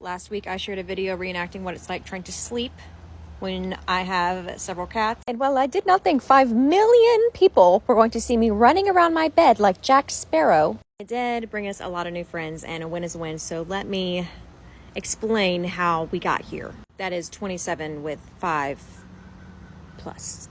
Last week I shared a video reenacting what it's like trying to sleep when I have several cats. And well, I did not think 5 million people were going to see me running around my bed like Jack Sparrow. It did bring us a lot of new friends, and a win is a win, so let me explain how we got here. That is 27 with 5+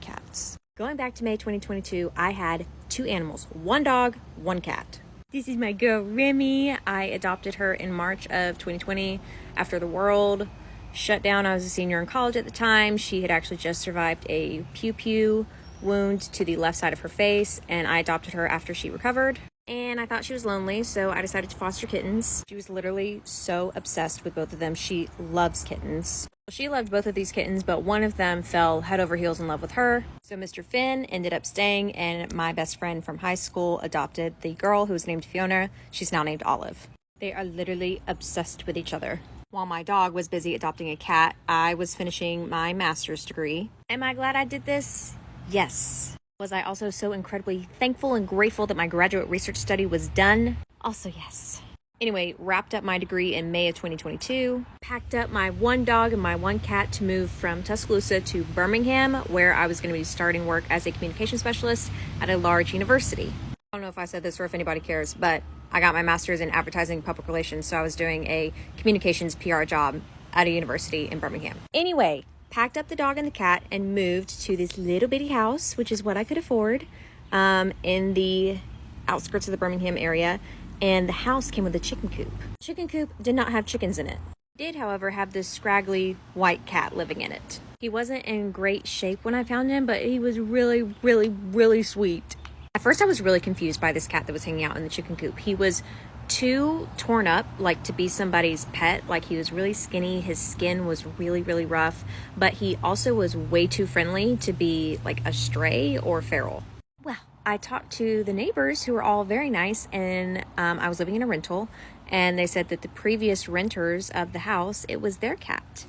cats. Going back to May 2022, I had 2 animals, 1 dog, 1 cat. This is my girl, Remy. I adopted her in March of 2020 after the world shut down. I was a senior in college at the time. She had actually just survived a pew-pew wound to the left side of her face, and I adopted her after she recovered. And I thought she was lonely, so I decided to foster kittens. She was literally so obsessed with both of them. She loves kittens. She loved both of these kittens, but one of them fell head over heels in love with her. So Mr. Finn ended up staying, and my best friend from high school adopted the girl who was named Fiona. She's now named Olive. They are literally obsessed with each other. While my dog was busy adopting a cat, I was finishing my master's degree. Am I glad I did this? Yes. Was I also so incredibly thankful and grateful that my graduate research study was done? Also yes. Anyway, wrapped up my degree in May of 2022, packed up my 1 dog and my 1 cat to move from Tuscaloosa to Birmingham, where I was going to be starting work as a communication specialist at a large university. I don't know if I said this or if anybody cares, but I got my master's in advertising and public relations, so I was doing a communications PR job at a university in Birmingham. Anyway, packed up the dog and the cat and moved to this little bitty house, which is what I could afford, in the outskirts of the Birmingham area. And the house came with a chicken coop. Chicken coop did not have chickens in it. It did, however, have this scraggly white cat living in it. He wasn't in great shape when I found him, but he was really, really, really sweet. At first, I was really confused by this cat that was hanging out in the chicken coop. He was too torn up, like to be somebody's pet. Like, he was really skinny. His skin was really, really rough. But he also was way too friendly to be like a stray or feral. Well, I talked to the neighbors who were all very nice, and I was living in a rental, and they said that the previous renters of the house, it was their cat.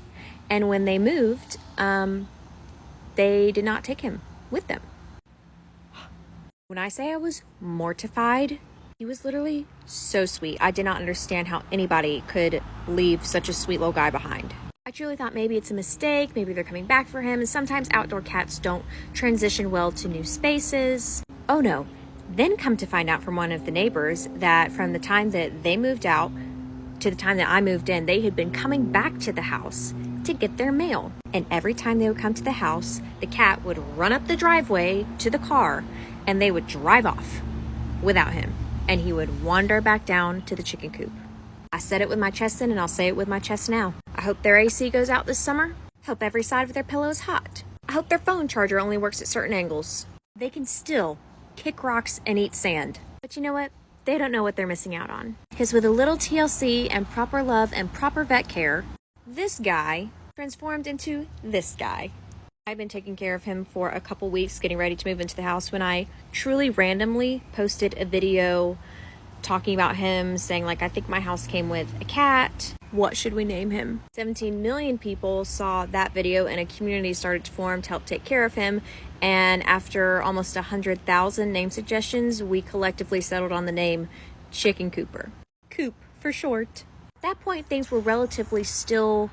And when they moved, they did not take him with them. When I say I was mortified, he was literally so sweet. I did not understand how anybody could leave such a sweet little guy behind. I truly thought maybe it's a mistake, maybe they're coming back for him, and sometimes outdoor cats don't transition well to new spaces. Oh no. Then come to find out from one of the neighbors that from the time that they moved out to the time that I moved in, they had been coming back to the house to get their mail. And every time they would come to the house, the cat would run up the driveway to the car and they would drive off without him. And he would wander back down to the chicken coop. I said it with my chest in, and I'll say it with my chest now. I hope their AC goes out this summer. Hope every side of their pillow is hot. I hope their phone charger only works at certain angles. They can still kick rocks and eat sand. But you know what? They don't know what they're missing out on. Because with a little TLC and proper love and proper vet care, this guy transformed into this guy. I've been taking care of him for a couple weeks, getting ready to move into the house, when I truly randomly posted a video talking about him, saying like, I think my house came with a cat. What should we name him? 17 million people saw that video, and a community started to form to help take care of him. And after almost 100,000 name suggestions, we collectively settled on the name Chicken Cooper. Coop for short. At that point, things were relatively still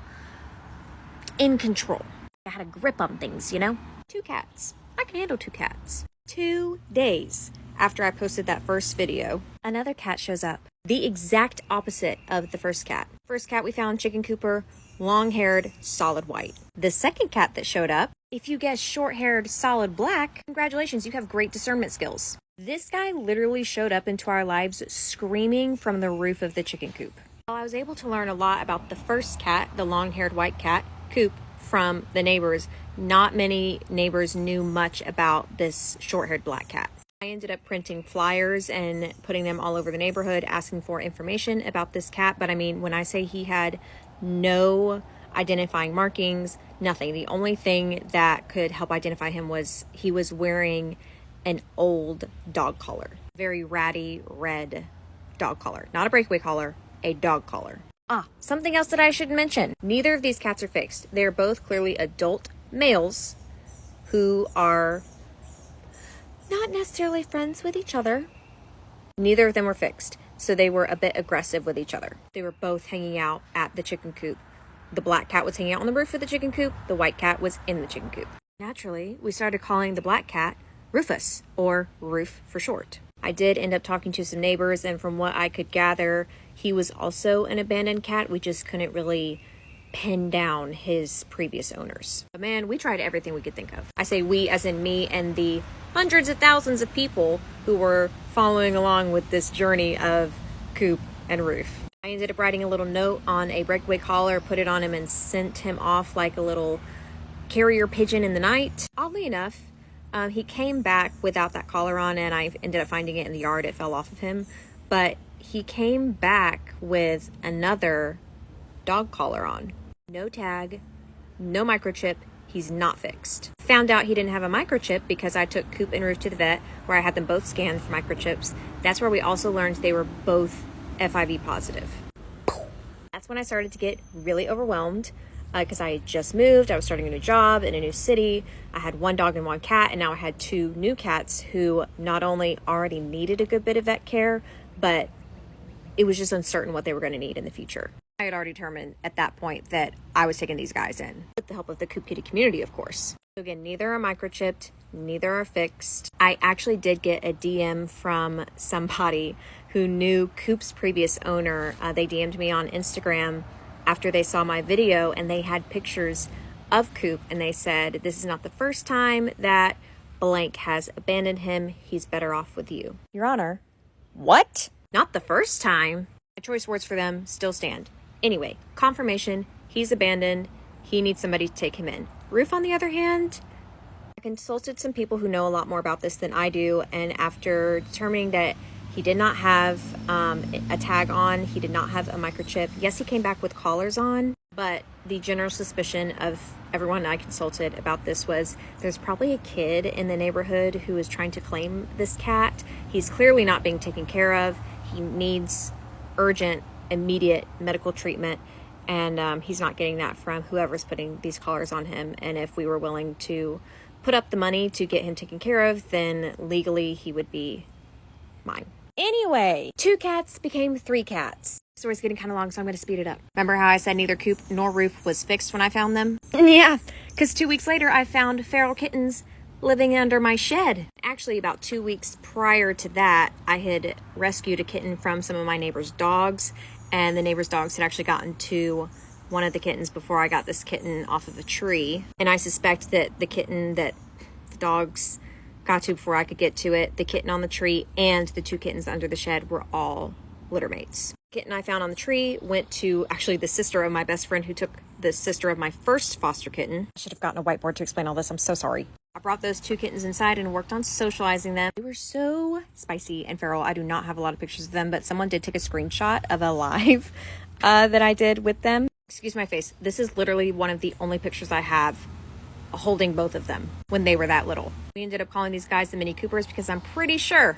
in control. I had a grip on things, you know? 2 cats. I can handle 2 cats. 2 days after I posted that first video, another cat shows up. The exact opposite of the first cat. First cat we found, Chicken Cooper, long-haired, solid white. The second cat that showed up, if you guessed short-haired, solid black, congratulations, you have great discernment skills. This guy literally showed up into our lives screaming from the roof of the chicken coop. While I was able to learn a lot about the first cat, the long-haired white cat, Coop, from the neighbors, not many neighbors knew much about this short-haired black cat. I ended up printing flyers and putting them all over the neighborhood, asking for information about this cat. But I mean, when I say he had no identifying markings, nothing. The only thing that could help identify him was he was wearing an old dog collar. Very ratty red dog collar. Not a breakaway collar, a dog collar. Something else that I should mention. Neither of these cats are fixed. They are both clearly adult males who are not necessarily friends with each other. Neither of them were fixed. so they were a bit aggressive with each other. They were both hanging out at the chicken coop. The black cat was hanging out on the roof of the chicken coop. The white cat was in the chicken coop. Naturally, we started calling the black cat Rufus, or Roof for short. I did end up talking to some neighbors, and from what I could gather, he was also an abandoned cat. We just couldn't really pin down his previous owners. But man, we tried everything we could think of. I say we as in me and the hundreds of thousands of people who were following along with this journey of Coop and Roof. I ended up writing a little note on a breakaway collar, put it on him, and sent him off like a little carrier pigeon in the night. Oddly enough, he came back without that collar on, and I ended up finding it in the yard. It fell off of him. But he came back with another dog collar on. No tag, no microchip. He's not fixed. Found out he didn't have a microchip because I took Coop and Roof to the vet, where I had them both scanned for microchips. That's where we also learned they were both FIV positive. That's when I started to get really overwhelmed. Because I had just moved, I was starting a new job in a new city. I had one dog and one cat, and now I had two new cats who not only already needed a good bit of vet care, but it was just uncertain what they were going to need in the future. I had already determined at that point that I was taking these guys in, with the help of the Coop Kitty community, of course. So again, neither are microchipped, neither are fixed. I actually did get a DM from somebody who knew Coop's previous owner. They DM'd me on Instagram after they saw my video, and they had pictures of Coop, and they said, "This is not the first time that blank has abandoned him. He's better off with you." Your Honor, what? Not the first time? My choice words for them still stand. Anyway, confirmation, he's abandoned. He needs somebody to take him in. Roof, on the other hand, I consulted some people who know a lot more about this than I do, and after determining that he did not have a tag on, he did not have a microchip. Yes, he came back with collars on, but the general suspicion of everyone I consulted about this was there's probably a kid in the neighborhood who is trying to claim this cat. He's clearly not being taken care of. He needs urgent, immediate medical treatment, and he's not getting that from whoever's putting these collars on him. And if we were willing to put up the money to get him taken care of, then legally he would be mine. Anyway, 2 cats became 3 cats. The story's getting kind of long, so I'm going to speed it up. Remember how I said neither Coop nor Roof was fixed when I found them? Yeah, because 2 weeks later, I found feral kittens living under my shed. Actually, about 2 weeks prior to that, I had rescued a kitten from some of my neighbor's dogs, and the neighbor's dogs had actually gotten to one of the kittens before I got this kitten off of a tree. And I suspect that the kitten that the dogs got to before I could get to it, the kitten on the tree and the 2 kittens under the shed were all litter mates. The kitten I found on the tree went to actually the sister of my best friend, who took the sister of my first foster kitten. I should have gotten a whiteboard to explain all this. I'm so sorry. I brought those 2 kittens inside and worked on socializing them. They were so spicy and feral. I do not have a lot of pictures of them, but someone did take a screenshot of a live that I did with them. Excuse my face. This is literally one of the only pictures I have holding both of them when they were that little. We ended up calling these guys the Mini Coopers because I'm pretty sure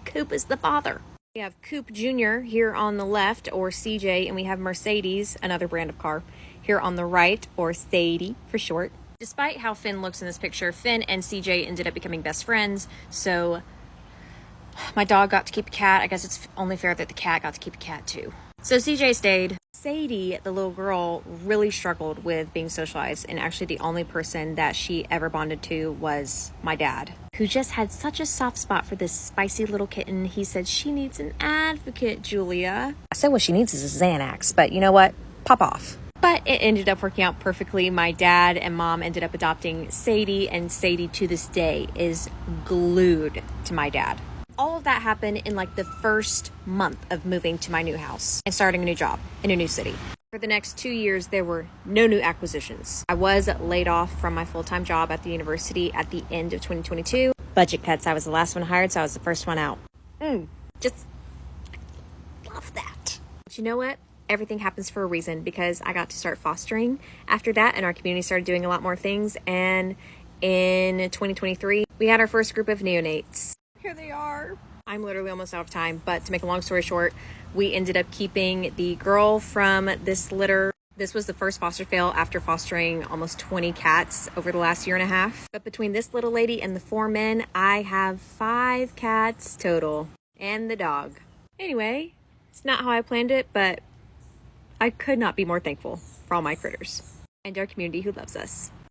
Coop is the father. We have Coop Jr. here on the left, or CJ, and we have Mercedes, another brand of car, here on the right, or Sadie for short. Despite how Finn looks in this picture, Finn and CJ ended up becoming best friends, so my dog got to keep a cat. I guess it's only fair that the cat got to keep a cat too. So CJ stayed. Sadie, the little girl, really struggled with being socialized, and actually the only person that she ever bonded to was my dad, who just had such a soft spot for this spicy little kitten. He said, "She needs an advocate, Julia." I said what she needs is a Xanax, but you know what? Pop off. But it ended up working out perfectly. My dad and mom ended up adopting Sadie, and Sadie to this day is glued to my dad. All of that happened in like the first month of moving to my new house and starting a new job in a new city. For the next 2 years, there were no new acquisitions. I was laid off from my full-time job at the university at the end of 2022. Budget cuts. I was the last one hired, so I was the first one out. Just love that. But you know what? Everything happens for a reason, because I got to start fostering after that, and our community started doing a lot more things. And in 2023, we had our first group of neonates. Here they are. I'm literally almost out of time, but to make a long story short, we ended up keeping the girl from this litter. This was the first foster fail after fostering almost 20 cats over the last year and a half. But between this little lady and the 4 men, I have 5 cats total, and the dog. Anyway, It's not how I planned it, but I could not be more thankful for all my critters and our community who loves us.